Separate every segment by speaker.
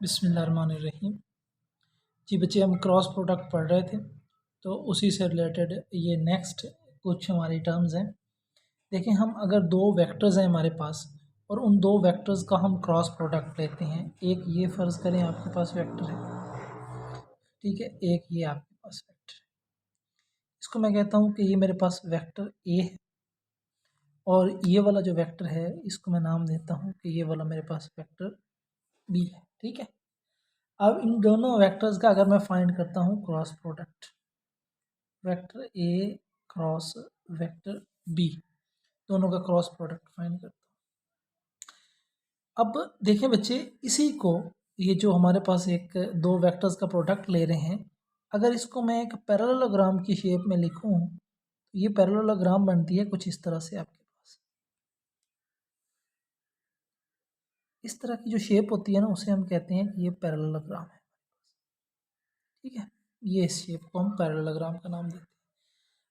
Speaker 1: बिस्मिल्लाहिर्रहमानिर्रहीम। जी बच्चे, हम क्रॉस प्रोडक्ट पढ़ रहे थे तो उसी से रिलेटेड ये नेक्स्ट कुछ हमारी टर्म्स हैं। देखें, हम अगर दो वेक्टर्स हैं हमारे पास और उन दो वेक्टर्स का हम क्रॉस प्रोडक्ट लेते हैं। एक ये फ़र्ज़ करें आपके पास वेक्टर है, ठीक है, एक ये आपके पास वेक्टर है। इसको मैं कहता हूँ कि ये मेरे पास वेक्टर ए है और ये वाला जो वेक्टर है इसको मैं नाम देता हूँ कि ये वाला मेरे पास वेक्टर बी है। ठीक है, अब इन दोनों वेक्टर्स का अगर मैं फाइंड करता हूँ cross product, vector A cross vector B, दोनों का क्रॉस प्रोडक्ट फाइंड करता हूँ। अब देखें बच्चे, इसी को ये जो हमारे पास एक दो वेक्टर्स का प्रोडक्ट ले रहे हैं, अगर इसको मैं एक पैरेललोग्राम की शेप में लिखूँ तो ये पैरेललोग्राम बनती है कुछ इस तरह से। आपके पास इस तरह की जो शेप होती है ना, उसे हम कहते हैं कि ये पैरेललोग्राम है। ठीक है, ये इस शेप को हम पैरेललोग्राम का नाम देते हैं।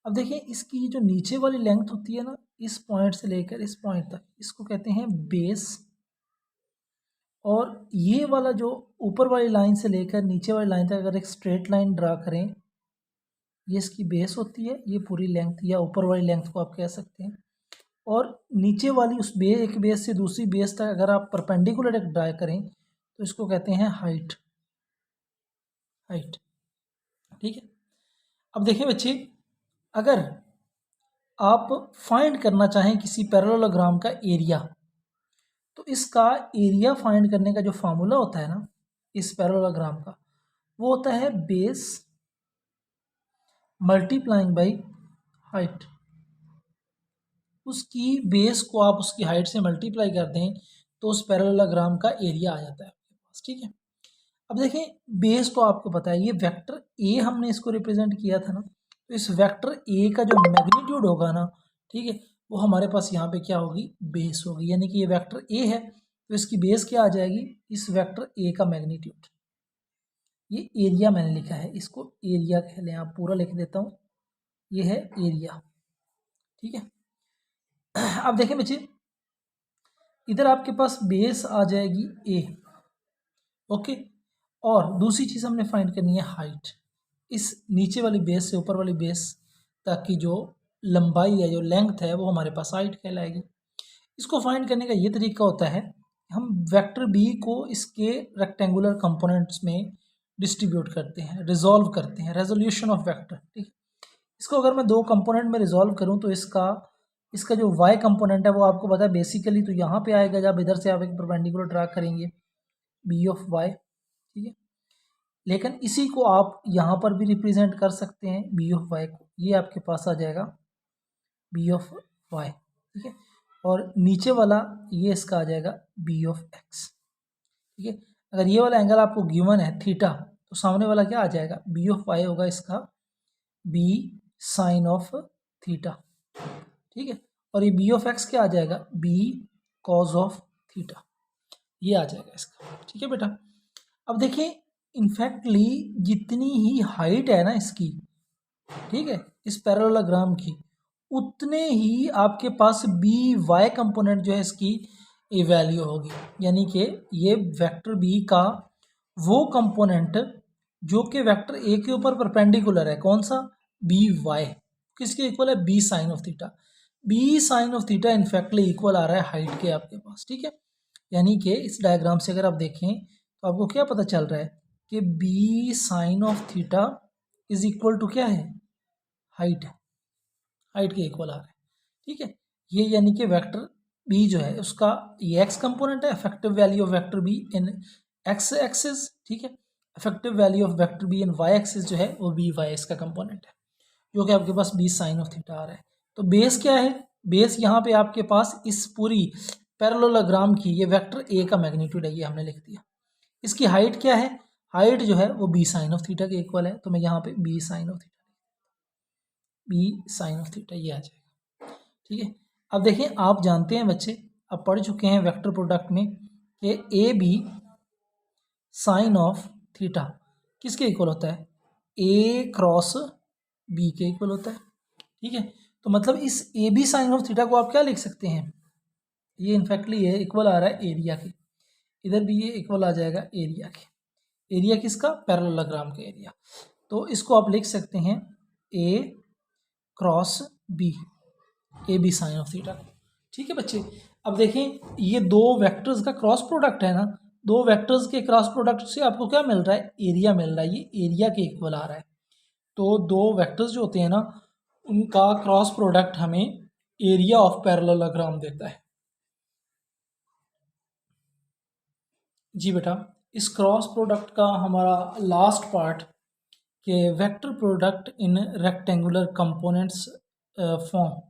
Speaker 1: अब देखिए, इसकी जो नीचे वाली लेंथ होती है ना, इस पॉइंट से लेकर इस पॉइंट तक, इसको कहते हैं बेस। और ये वाला जो ऊपर वाली लाइन से लेकर नीचे वाली लाइन तक अगर एक स्ट्रेट लाइन ड्रा करें, ये इसकी बेस होती है, ये पूरी लेंथ या ऊपर वाली लेंथ को आप कह सकते हैं। और नीचे वाली उस एक बेस से दूसरी बेस तक अगर आप परपेंडिकुलर एक ड्रा करें तो इसको कहते हैं हाइट। हाइट, ठीक है। अब देखिए बच्चे, अगर आप फाइंड करना चाहें किसी पैरेललोग्राम का एरिया, तो इसका एरिया फाइंड करने का जो फार्मूला होता है ना इस पैरेललोग्राम का, वो होता है बेस मल्टीप्लाइंग बाई हाइट। उसकी बेस को आप उसकी हाइट से मल्टीप्लाई कर दें तो उस पैरेललोग्राम का एरिया आ जाता है आपके पास। ठीक है, अब देखें, बेस तो आपको पता है, ये वेक्टर ए हमने इसको रिप्रेजेंट किया था ना, तो इस वेक्टर ए का जो मैग्नीट्यूड होगा ना, ठीक है, वो हमारे पास यहाँ पे क्या होगी, बेस होगी। यानी कि ये वेक्टर ए है तो इसकी बेस क्या आ जाएगी, इस वेक्टर ए का मैग्नीट्यूड। ये एरिया मैंने लिखा है, इसको एरिया कह लें, आप पूरा लिख देता हूँ, ये है एरिया। ठीक है, अब देखें बच्चे, इधर आपके पास बेस आ जाएगी ए, ओके। और दूसरी चीज़ हमने फाइंड करनी है हाइट। इस नीचे वाली बेस से ऊपर वाली बेस तक की जो लंबाई है, जो लेंथ है, वो हमारे पास हाइट कहलाएगी। इसको फाइंड करने का ये तरीका होता है, हम वेक्टर बी को इसके रेक्टेंगुलर कंपोनेंट्स में डिस्ट्रीब्यूट करते हैं, रिजॉल्व करते हैं, रेजोल्यूशन ऑफ वेक्टर। ठीक है, इसको अगर मैं दो कंपोनेंट में रिजॉल्व करूँ तो इसका जो y कंपोनेंट है वो आपको पता है बेसिकली तो यहाँ पे आएगा, जब इधर से आप एक परपेंडिकुलर ड्रा करेंगे b ऑफ y। ठीक है, लेकिन इसी को आप यहाँ पर भी रिप्रेजेंट कर सकते हैं b ऑफ y को, ये आपके पास आ जाएगा b ऑफ y। ठीक है, और नीचे वाला ये इसका आ जाएगा b ऑफ x। ठीक है, अगर ये वाला एंगल आपको गिवन है थीटा, तो सामने वाला क्या आ जाएगा, b ऑफ y होगा इसका b साइन ऑफ थीटा। ठीक है, और ये b ऑफ x क्या आ जाएगा, b कॉज ऑफ थीटा, ये आ जाएगा इसका। ठीक है बेटा, अब देखिए, इनफैक्टली जितनी ही हाइट है ना इसकी, ठीक है, इस पैरेललोग्राम की, उतने ही आपके पास बी वाई कंपोनेंट जो है इसकी ये वैल्यू होगी। यानी कि ये वेक्टर बी का वो कंपोनेंट जो कि वेक्टर ए के ऊपर परपेंडिकुलर है, कौन सा, बी वाई, किसके इक्वल है, B sine of theta. B sine of theta infactly equal आ रहा है हाइट के आपके पास। ठीक है, यानी कि इस डायग्राम से अगर आप देखें तो आपको क्या पता चल रहा है कि B sine of theta is equal to क्या है, हाइट है, हाइट के इक्वल आ रहा है। ठीक है, ये यानी कि वेक्टर बी जो है उसका ये एक्स कंपोनेंट है, effective value of vector B in X axis. ठीक है, effective value of vector B in Y axis जो है वो बी वाई इसका कंपोनेंट है, जो कि आपके पास बी साइन ऑफ थीटा आ रहा है। तो बेस क्या है, बेस यहाँ पे आपके पास इस पूरी पैरेललोग्राम की ये वेक्टर ए का मैग्नीट्यूड है, ये हमने लिख दिया। इसकी हाइट क्या है, हाइट जो है वो बी साइन ऑफ थीटा के इक्वल है, तो मैं यहाँ पे B sine of theta, B sine of theta ये आ जाएगा। ठीक है, अब देखिए, आप जानते हैं बच्चे, आप पढ़ चुके हैं वेक्टर प्रोडक्ट में कि A B sine of theta किसके इक्वल होता है, ए क्रॉस बी के इक्वल होता है। ठीक है, तो मतलब इस A B sine of theta को आप क्या लिख सकते हैं, ये इनफैक्टली ये इक्वल आ रहा है एरिया के। इधर भी ये इक्वल आ जाएगा एरिया के। एरिया किसका? पैरेललोग्राम का एरिया। तो इसको आप लिख सकते हैं A cross B, A B sine of theta. ठीक है बच्चे, अब देखें ये दो वेक्टर्स का क्रॉस प्रोडक्ट है ना, दो वेक्टर्स के क्रॉस प्रोडक्ट से आपको क्या मिल रहा है? एरिया मिल रहा है। ये एरिया के इक्वल आ रहा है। तो दो वेक्टर्स जो होते हैं ना, उनका क्रॉस प्रोडक्ट हमें एरिया ऑफ पैरेललोग्राम देता है। जी बेटा, इस क्रॉस प्रोडक्ट का हमारा लास्ट पार्ट के vector product in rectangular components form.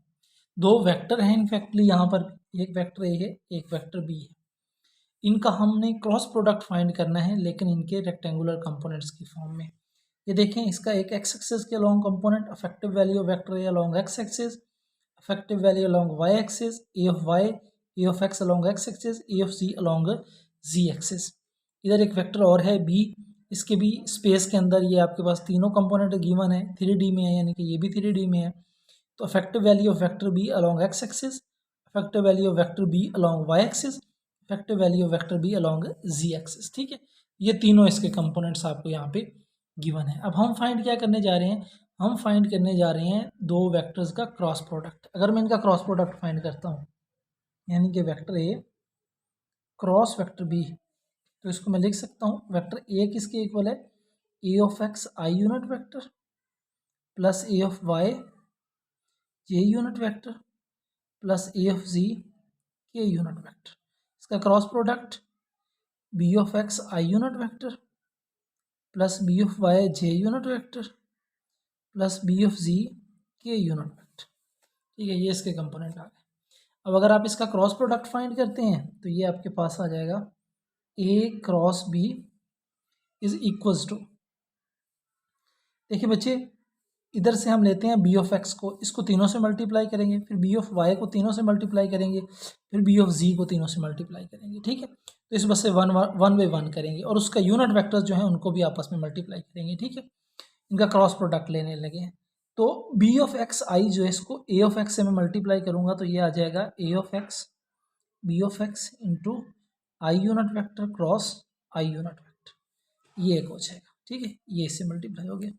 Speaker 1: दो वेक्टर हैं इनफैक्टली यहाँ पर, एक वेक्टर ए है, एक वेक्टर बी है। इनका हमने क्रॉस प्रोडक्ट फाइंड करना है, लेकिन इनके रेक्टेंगुलर कंपोनेंट्स की फॉर्म में। ये देखें, इसका एक एक्स एक्सिस के along component, effective value of vector A along X axis, effective value along Y axis, A of Y, A of X along X axis, A of Z along Z axis. इधर एक vector और है B, इसके भी space के अंदर ये आपके पास तीनों कंपोनेंट गिवन है, 3D में है, यानी कि ये भी 3D में है। तो effective value of vector B along X axis, effective value of vector B along Y axis, effective value of vector B along Z axis. ठीक है, ये तीनों इसके कंपोनेंट्स आपको यहाँ पे गिवन है। अब हम फाइंड क्या करने जा रहे हैं? हम फाइंड करने जा रहे हैं दो वेक्टर्स का क्रॉस प्रोडक्ट। अगर मैं इनका क्रॉस प्रोडक्ट फाइंड करता हूँ, यानी कि vector A cross vector B, तो इसको मैं लिख सकता हूँ वेक्टर ए किसके इक्वल है? ए of X I unit vector plus A of Y J unit vector plus A of Z K unit vector. इसका cross product B of X I unit vector plus B of Y J unit vector plus B of Z K unit vector. ठीक है, ये इसके component आ गए। अब अगर आप इसका क्रॉस प्रोडक्ट फाइंड करते हैं तो ये आपके पास आ जाएगा ए cross B is equals to, देखिए बच्चे, इधर से हम लेते हैं बी ऑफ एक्स को, इसको तीनों से मल्टीप्लाई करेंगे, फिर बी ऑफ वाई को तीनों से मल्टीप्लाई करेंगे, फिर बी ऑफ जी को तीनों से मल्टीप्लाई करेंगे। ठीक है, तो इस बस से वन बाई वन करेंगे और उसका यूनिट वेक्टर्स जो है उनको भी आपस में मल्टीप्लाई करेंगे। ठीक है, इनका क्रॉस प्रोडक्ट लेने लगे हैं। तो बी ऑफ एक्स आई जो है, इसको ए ऑफ एक्स से मैं मल्टीप्लाई करूँगा तो ये आ जाएगा ए of x B of x into I unit vector cross I unit vector, ये एक हो जाएगा। ठीक है, ये इससे मल्टीप्लाई हो गया।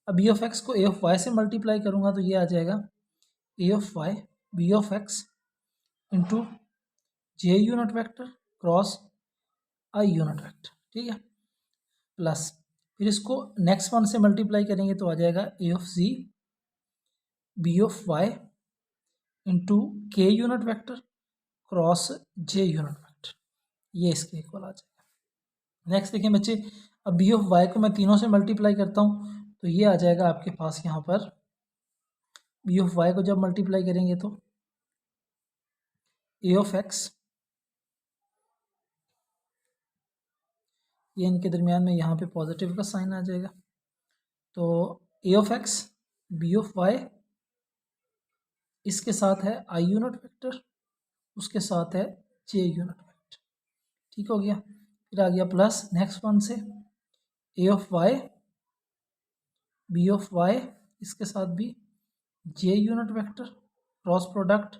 Speaker 1: अब बी ऑफ एक्स को ए ऑफ वाई से मल्टीप्लाई करूँगा तो ये आ जाएगा ए of Y B of x into J unit vector cross I unit vector. ठीक है, प्लस फिर इसको नेक्स्ट वन से मल्टीप्लाई करेंगे तो आ जाएगा ए of G B of Y into के unit vector cross J unit vector, ये इसके इक्वल आ जाएगा। नेक्स्ट देखिए बच्चे, अब बी ऑफ वाई को मैं तीनों से मल्टीप्लाई करता हूँ तो ये आ जाएगा आपके पास यहाँ पर, बी ऑफ वाई को जब मल्टीप्लाई करेंगे तो ए ऑफ एक्स, ये इनके दरमियान में यहाँ पे पॉजिटिव का साइन आ जाएगा, तो A of x B of Y, इसके साथ है आई यूनिट वेक्टर, उसके साथ है जे यूनिट वेक्टर। ठीक हो गया, फिर आ गया प्लस नेक्स्ट वन से A of Y B of Y, इसके साथ भी J unit vector cross product,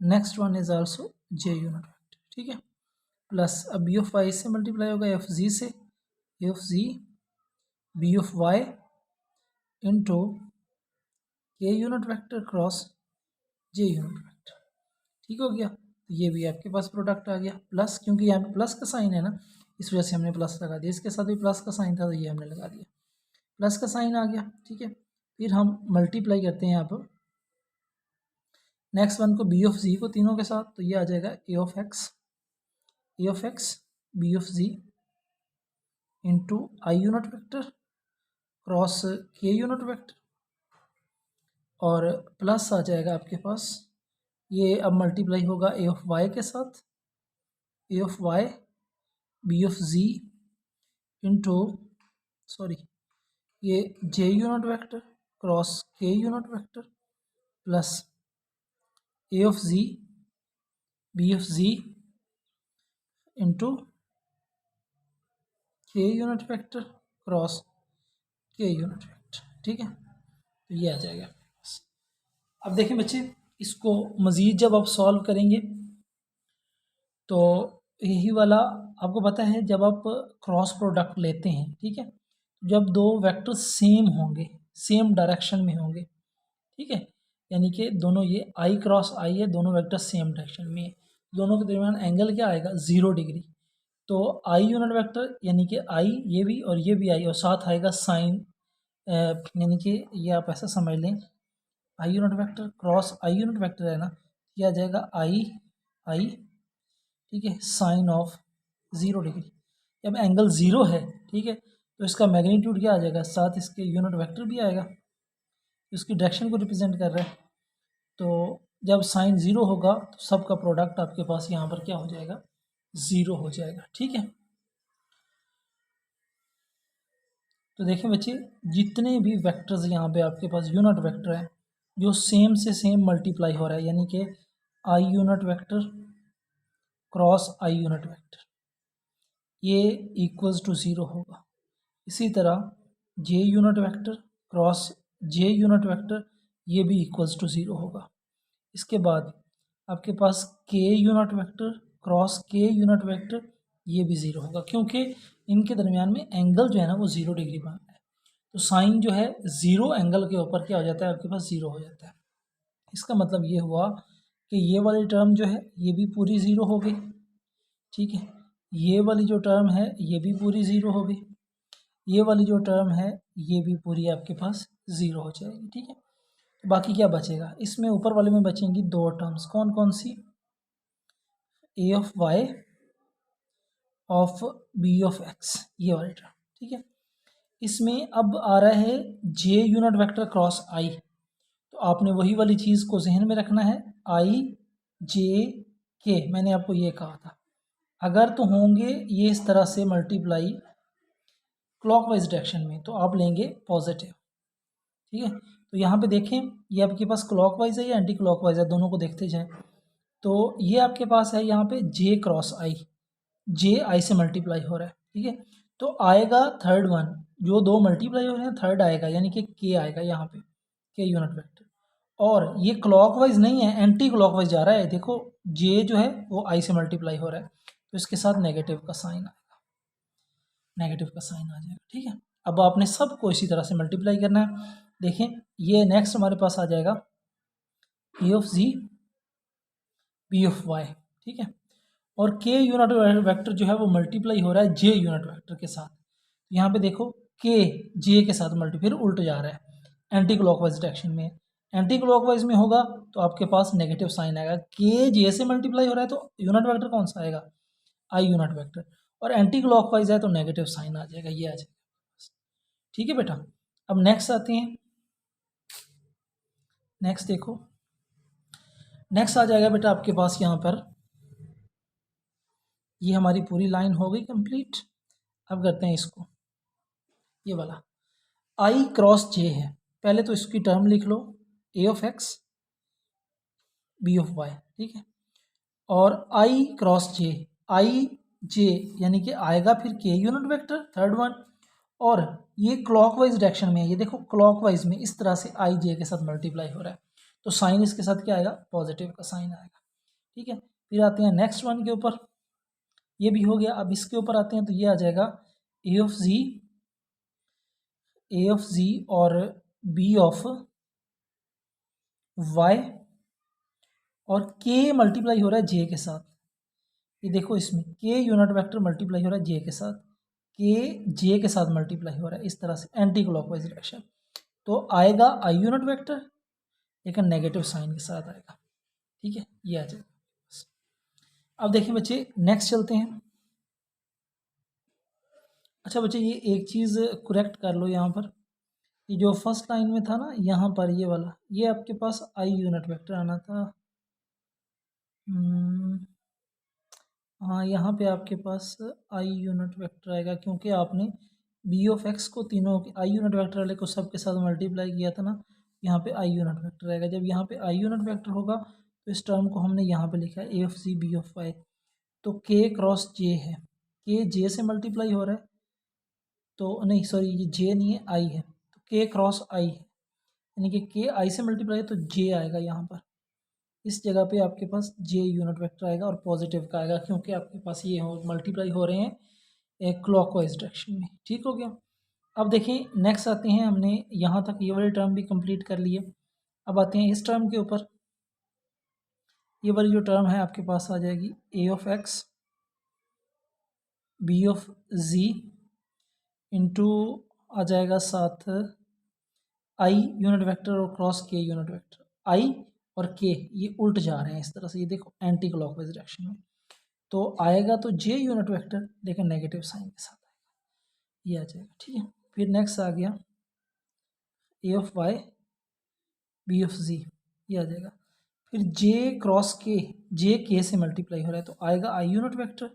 Speaker 1: next one is also J unit vector. ठीक है, प्लस अब बी ऑफ वाई से मल्टीप्लाई होगा एफ जी से, A of G B of Y into के unit vector cross J unit vector. ठीक हो गया, तो ये भी आपके पास प्रोडक्ट आ गया। प्लस क्योंकि यहाँ पे प्लस का साइन है ना, इस वजह से हमने प्लस लगा दिया, इसके साथ भी प्लस का साइन था तो ये हमने लगा दिया, प्लस का साइन आ गया। ठीक है, फिर हम मल्टीप्लाई करते हैं यहाँ पर नेक्स्ट वन को बी ऑफ जी को तीनों के साथ, तो ये आ जाएगा ए of x B of ji into I unit vector cross के यूनिट वेक्टर, और प्लस आ जाएगा आपके पास, ये अब मल्टीप्लाई होगा ए ऑफ वाई के साथ, A of Y B of ji into sorry ये जे यूनिट वेक्टर क्रॉस के unit vector plus A of G B of ji into के यूनिट वेक्टर क्रॉस के यूनिट वेक्टर। ठीक है, तो ये आ जाएगा आपके पास। अब देखें बच्चे, इसको मज़ीद जब आप सॉल्व करेंगे तो यही वाला आपको पता है जब आप क्रॉस प्रोडक्ट लेते हैं, ठीक है, जब दो वेक्टर सेम होंगे, सेम डायरेक्शन में होंगे, ठीक है, यानी कि दोनों ये आई क्रॉस आई है, दोनों वेक्टर सेम डायरेक्शन में है, दोनों के दरमियान एंगल क्या आएगा, 0 डिग्री। तो आई यूनिट वेक्टर यानी कि आई ये भी और ये भी आई, और साथ आएगा साइन, यानी कि ये आप ऐसा समझ लें, आई unit vector cross I unit vector है ना, ये आ जाएगा आई आई, ठीक है, साइन ऑफ 0 डिग्री। जब एंगल 0 है, ठीक है, तो इसका मैग्नीट्यूड क्या आ जाएगा, साथ इसके यूनिट वेक्टर भी आएगा, इसकी डायरेक्शन को रिप्रेजेंट कर रहा है। तो जब साइन 0 होगा तो सबका प्रोडक्ट आपके पास यहाँ पर क्या हो जाएगा, 0 हो जाएगा, ठीक है। तो देखें बच्चे, जितने भी वेक्टर्स यहाँ पे आपके पास यूनिट वेक्टर है जो सेम से सेम मल्टीप्लाई हो रहा है, यानी कि आई unit vector cross I unit vector, ये इक्वल्स टू 0 होगा। इसी तरह जे unit vector cross J unit vector, ये भी इक्वल्स टू 0 होगा। इसके बाद आपके पास के यूनिट वेक्टर क्रॉस के यूनिट वेक्टर, ये भी 0 होगा, क्योंकि इनके दरमियान में एंगल जो है ना वो 0 डिग्री बना है। तो साइन जो है 0 एंगल के ऊपर क्या हो जाता है, आपके पास 0 हो जाता है। इसका मतलब ये हुआ कि ये वाली टर्म जो है ये भी पूरी 0 हो गई, ठीक है, ये वाली जो टर्म है ये भी पूरी 0 हो गई, ये वाली जो टर्म है ये भी पूरी आपके पास 0 हो जाएगी, ठीक है। तो बाकी क्या बचेगा, इसमें ऊपर वाले में बचेंगी दो टर्म्स, कौन कौन सी, A of Y of B of X, ये वाली टर्म, ठीक है। इसमें अब आ रहा है जे यूनिट वेक्टर क्रॉस आई, तो आपने वही वाली चीज़ को जहन में रखना है, आई जे के, मैंने आपको ये कहा था, अगर तो होंगे ये इस तरह से मल्टीप्लाई क्लॉकवाइज डायरेक्शन में तो आप लेंगे पॉजिटिव, ठीक है। तो यहाँ पे देखें ये आपके पास क्लॉकवाइज है या एंटी क्लॉकवाइज है, दोनों को देखते जाएं। तो ये आपके पास है यहाँ पे जे क्रॉस आई, जे आई से मल्टीप्लाई हो रहा है, ठीक है। तो आएगा थर्ड वन, जो दो मल्टीप्लाई हो रहे हैं थर्ड आएगा, यानी कि के आएगा यहाँ पे, के यूनिट वेक्टर। और ये क्लॉकवाइज नहीं है, एंटी क्लॉकवाइज जा रहा है, देखो जे जो है वो आई से मल्टीप्लाई हो रहा है, तो इसके साथ नेगेटिव का साइन आएगा, नेगेटिव का साइन आ जाएगा, ठीक है। अब आपने सबको इसी तरह से मल्टीप्लाई करना है। देखें ये नेक्स्ट हमारे पास आ जाएगा ए of G B of Y, ठीक है, और के यूनिट वेक्टर जो है वो मल्टीप्लाई हो रहा है जे यूनिट वेक्टर के साथ। यहाँ पे देखो के जे के साथ मल्टी, फिर उल्ट जा रहा है, एंटी क्लॉकवाइज डायरेक्शन में, एंटी क्लॉकवाइज में होगा तो आपके पास नेगेटिव साइन आएगा, के जे से मल्टीप्लाई हो रहा है तो यूनिट वेक्टर कौन सा आएगा, आई यूनिट वेक्टर, और एंटी क्लॉकवाइज है तो नेगेटिव साइन आ जाएगा, ये आ जाएगा, ठीक है बेटा। अब नेक्स्ट आते हैं, नेक्स्ट देखो, नेक्स्ट आ जाएगा बेटा आपके पास यहाँ पर, ये हमारी पूरी लाइन हो गई कंप्लीट। अब करते हैं इसको, ये वाला आई क्रॉस जे है, पहले तो इसकी टर्म लिख लो, A of x B of Y, ठीक है, और आई क्रॉस जे, आई जे यानी कि आएगा फिर के यूनिट वेक्टर थर्ड वन, और ये क्लॉकवाइज डायरेक्शन में है, ये देखो क्लॉकवाइज में इस तरह से आई जे के साथ मल्टीप्लाई हो रहा है, तो साइन इसके साथ क्या आएगा, पॉजिटिव का साइन आएगा, ठीक है। फिर आते हैं नेक्स्ट वन के ऊपर, ये भी हो गया। अब इसके ऊपर आते हैं तो ये आ जाएगा ए ऑफ जी और बी ऑफ वाई, और के मल्टीप्लाई हो रहा है जे के साथ, ये देखो इसमें के यूनिट वेक्टर मल्टीप्लाई हो रहा है जे के साथ, के जे के साथ मल्टीप्लाई हो रहा है इस तरह से एंटी क्लॉकवाइज डायरेक्शन, तो आएगा आई यूनिट वेक्टर लेकिन नेगेटिव साइन के साथ आएगा, ठीक है, ये आ जाएगा। अब देखिए बच्चे नेक्स्ट चलते हैं। अच्छा बच्चे ये एक चीज़ करेक्ट कर लो यहाँ पर, ये जो फर्स्ट लाइन में था ना यहाँ पर ये वाला, ये आपके पास आई यूनिट वेक्टर आना था, हाँ यहाँ पे आपके पास आई यूनिट वेक्टर आएगा, क्योंकि आपने बी ऑफ एक्स को तीनों के आई यूनिट वेक्टर वाले को सब के साथ मल्टीप्लाई किया था ना, यहाँ पे आई यूनिट वेक्टर आएगा। जब यहाँ पे आई यूनिट वेक्टर होगा तो इस टर्म को हमने यहाँ पे लिखा है ए of G B of y, तो के क्रॉस जे है, के जे से मल्टीप्लाई हो रहा है, तो नहीं सॉरी ये जे नहीं है आई है, तो के क्रॉस आई है, यानी कि के आई से मल्टीप्लाई है तो जे आएगा यहाँ पर, इस जगह पे आपके पास जे यूनिट वेक्टर आएगा और पॉजिटिव का आएगा, क्योंकि आपके पास ये हो मल्टीप्लाई हो रहे हैं एक क्लॉकवाइज डायरेक्शन में। ठीक हो गया। अब देखिए नेक्स्ट आते हैं, हमने यहाँ तक ये वाली टर्म भी कंप्लीट कर लिए। अब आते हैं इस टर्म के ऊपर। ये वाली जो टर्म है आपके पास आ जाएगी a of x B of ji into आ जाएगा साथ आई यूनिट वेक्टर और क्रॉस के यूनिट वेक्टर। आई और के ये उल्ट जा रहे हैं इस तरह से, ये देखो एंटी क्लॉकवाइज डायरेक्शन में। तो आएगा तो जे यूनिट वेक्टर लेकिन नेगेटिव साइन के साथ आएगा, ये आ जाएगा। ठीक है, फिर नेक्स्ट आ गया ए ऑफ वाई बी ऑफ जी, ये आ जाएगा। फिर जे क्रॉस के, जे के से मल्टीप्लाई हो रहा है तो आएगा आई यूनिट वेक्टर,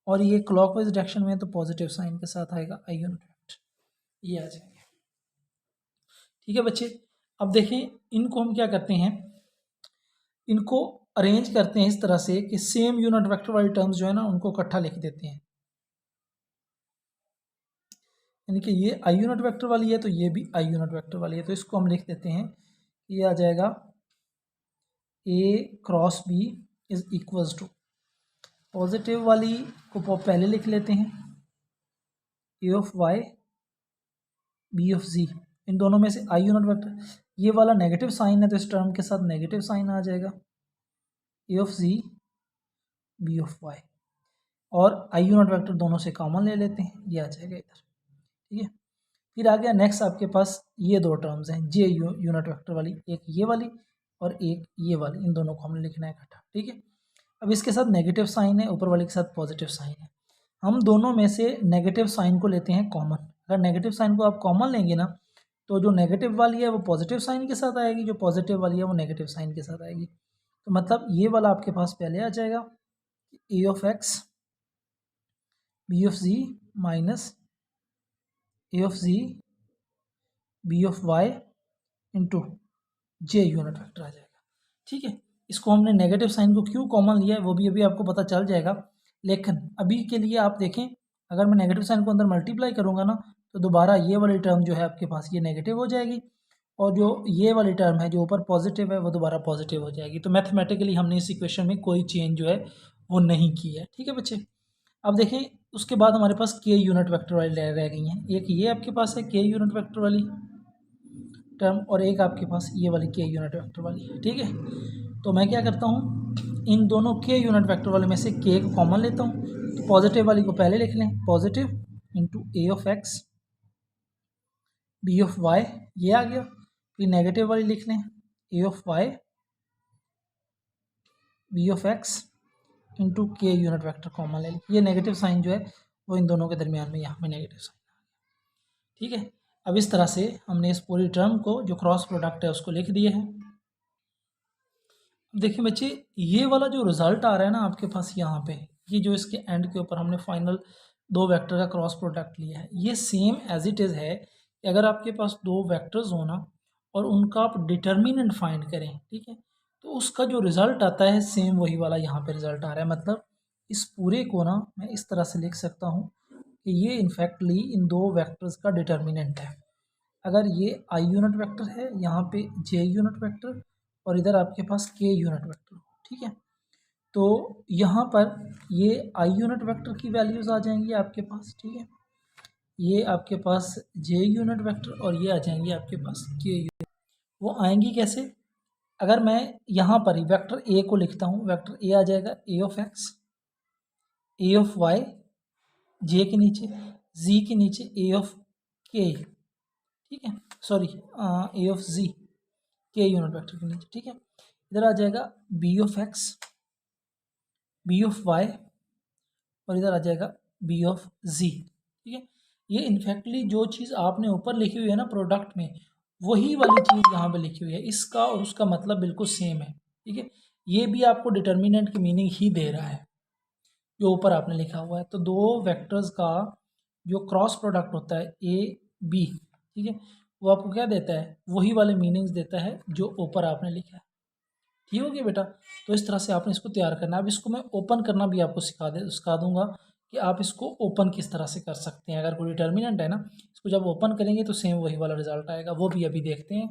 Speaker 1: और ये क्लॉकवाइज डायरेक्शन में तो पॉजिटिव साइन के साथ आएगा आई यूनिट वेक्टर, ये आ जाएगा। ठीक है बच्चे, अब देखें इनको हम क्या करते हैं, इनको अरेंज करते हैं इस तरह से कि सेम यूनिट वेक्टर वाली टर्म्स जो है ना उनको इकट्ठा लिख देते हैं। यानी कि ये आई यूनिट वेक्टर वाली है तो ये भी आई यूनिट वेक्टर वाली है, तो इसको हम लिख देते हैं, ये आ जाएगा ए cross B is equals to, positive वाली को पहले लिख लेते हैं a of Y B of z, इन दोनों में से आई यूनिट वेक्टर, ये वाला नेगेटिव साइन है तो इस टर्म के साथ नेगेटिव साइन आ जाएगा ए of G B of Y, और आई यूनिट वेक्टर दोनों से कॉमन ले लेते हैं, ये आ जाएगा इधर। ठीक है, फिर आ गया नेक्स्ट आपके पास ये दो टर्म्स हैं जे यूनिट वेक्टर वाली, एक ये वाली और एक ये वाली, इन दोनों को हमने लिखना है इकट्ठा। ठीक है, अब इसके साथ नेगेटिव साइन है, ऊपर वाले के साथ पॉजिटिव साइन है। हम दोनों में से नेगेटिव साइन को लेते हैं कॉमन। अगर नेगेटिव साइन को आप कॉमन लेंगे ना तो जो नेगेटिव वाली है वो पॉजिटिव साइन के साथ आएगी, जो पॉजिटिव वाली है वो नेगेटिव साइन के साथ आएगी। तो मतलब ये वाला आपके पास पहले आ जाएगा ए of x B of z minus a of G B of Y into J unit vector आ जाएगा। ठीक है, इसको हमने नेगेटिव साइन को क्यों कॉमन लिया है वो भी अभी आपको पता चल जाएगा, लेकिन अभी के लिए आप देखें अगर मैं नेगेटिव साइन को अंदर मल्टीप्लाई करूँगा ना तो दोबारा ये वाली टर्म जो है आपके पास ये नेगेटिव हो जाएगी, और जो ये वाली टर्म है जो ऊपर पॉजिटिव है वो दोबारा पॉजिटिव हो जाएगी। तो मैथमेटिकली हमने इस इक्वेशन में कोई चेंज जो है वो नहीं की है। ठीक है बच्चे, अब देखें उसके बाद हमारे पास के यूनिट वेक्टर वाली रह गई हैं, एक ये आपके पास है के यूनिट वेक्टर वाली टर्म और एक आपके पास ये वाली के यूनिट वेक्टर वाली है। ठीक है, तो मैं क्या करता हूँ इन दोनों के यूनिट वेक्टर वाले में से के को कॉमन लेता हूँ, तो पॉजिटिव वाली को पहले लिख लें, positive into a of x B of y, ये आ गया। फिर नेगेटिव वाली लिख लें a of Y B of x into के यूनिट वेक्टर कॉमन ले लें, ये नेगेटिव साइन जो है वो इन दोनों के दरमियान में यहाँ पे नेगेटिव साइन आ गया। ठीक है, अब इस तरह से हमने इस पूरी टर्म को जो क्रॉस प्रोडक्ट है उसको लिख दिए हैं। देखिए बच्चे ये वाला जो रिजल्ट आ रहा है ना आपके पास यहाँ पे, ये जो इसके एंड के ऊपर हमने फाइनल दो वेक्टर का क्रॉस प्रोडक्ट लिया है, ये सेम एज इट इज़ है कि अगर आपके पास दो वेक्टर्स हो ना और उनका आप डिटर्मिनेंट फाइंड करें, ठीक है, तो उसका जो रिज़ल्ट आता है सेम वही वाला यहाँ पे रिज़ल्ट आ रहा है। मतलब इस पूरे को ना मैं इस तरह से लिख सकता हूँ कि ये इनफैक्टली इन दो वेक्टर्स का डिटर्मिनेंट है। अगर ये आई यूनिट वेक्टर है, यहाँ पे जे यूनिट वेक्टर और इधर आपके पास के यूनिट वेक्टर, ठीक है, तो यहाँ पर ये आई यूनिट वेक्टर की वैल्यूज़ आ जाएंगी आपके पास। ठीक है, ये आपके पास जे यूनिट वेक्टर और ये आ जाएंगे आपके पास के यूनिट। वो आएंगी कैसे, अगर मैं यहाँ पर ही वेक्टर ए को लिखता हूँ, वेक्टर ए आ जाएगा ए of x a of Y, j के नीचे जी के नीचे ए ऑफ के, ठीक है, sorry A of Z K unit vector के नीचे। ठीक है, इधर आ जाएगा B of x B of Y और इधर आ जाएगा बी ऑफ जी। ठीक है, ये इनफैक्टली जो चीज़ आपने ऊपर लिखी हुई है ना प्रोडक्ट में, वही वाली चीज़ यहाँ पे लिखी हुई है, इसका और उसका मतलब बिल्कुल सेम है। ठीक है, ये भी आपको डिटर्मिनेंट की मीनिंग ही दे रहा है जो ऊपर आपने लिखा हुआ है। तो दो वेक्टर्स का जो क्रॉस प्रोडक्ट होता है ए बी, ठीक है, वो आपको क्या देता है, वही वाले मीनिंग्स देता है जो ऊपर आपने लिखा है। ठीक हो गया बेटा, तो इस तरह से आपने इसको तैयार करना है। अब इसको मैं ओपन करना भी आपको सिखा दूंगा कि आप इसको ओपन किस तरह से कर सकते हैं। अगर कोई डिटर्मिनेंट है ना, इसको जब ओपन करेंगे तो सेम वही वाला रिजल्ट आएगा, वो भी अभी देखते हैं।